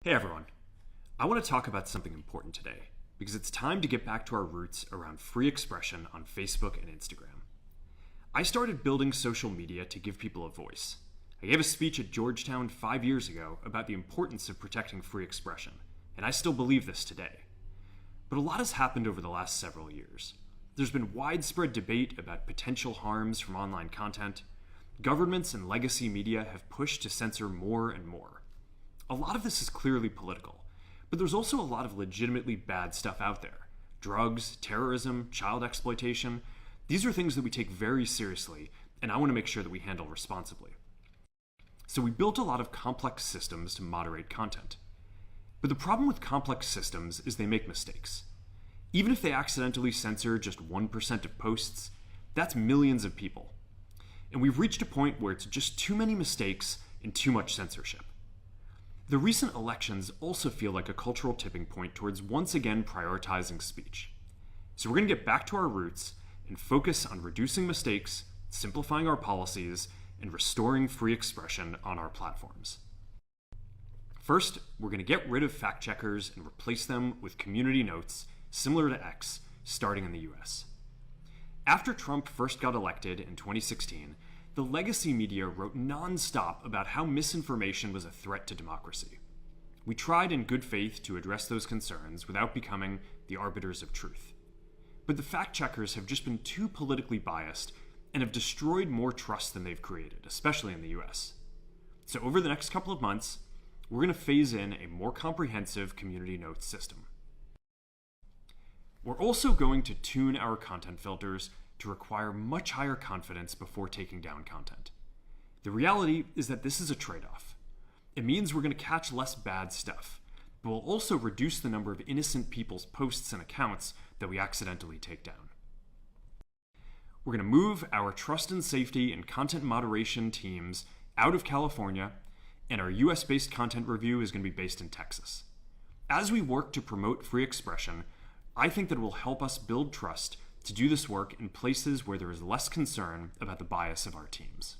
Hey everyone, I want to talk about something important today because it's time to get back to our roots around free expression on Facebook and Instagram. I started building social media to give people a voice. I gave a speech at Georgetown 5 years ago about the importance of protecting free expression, and I still believe this today. But a lot has happened over the last several years. There's been widespread debate about potential harms from online content. Governments and legacy media have pushed to censor more and more. A lot of this is clearly political, but there's also a lot of legitimately bad stuff out there. Drugs, terrorism, child exploitation. These are things that we take very seriously, and I want to make sure that we handle responsibly. So we built a lot of complex systems to moderate content. But the problem with complex systems is they make mistakes. Even if they accidentally censor just 1% of posts, that's millions of people. And we've reached a point where it's just too many mistakes and too much censorship. The recent elections also feel like a cultural tipping point towards once again prioritizing speech. So we're going to get back to our roots and focus on reducing mistakes, simplifying our policies, and restoring free expression on our platforms. First, we're going to get rid of fact checkers and replace them with community notes, similar to X, starting in the US. After Trump first got elected in 2016, the legacy media wrote non-stop about how misinformation was a threat to democracy. We tried in good faith to address those concerns without becoming the arbiters of truth. But the fact-checkers have just been too politically biased and have destroyed more trust than they've created, especially in the US. So over the next couple of months, we're going to phase in a more comprehensive community notes system. We're also going to tune our content filters to require much higher confidence before taking down content. The reality is that this is a trade-off. It means we're going to catch less bad stuff, but we'll also reduce the number of innocent people's posts and accounts that we accidentally take down. We're going to move our trust and safety and content moderation teams out of California, and our US-based content review is going to be based in Texas. As we work to promote free expression, I think that it will help us build trust to do this work in places where there is less concern about the bias of our teams.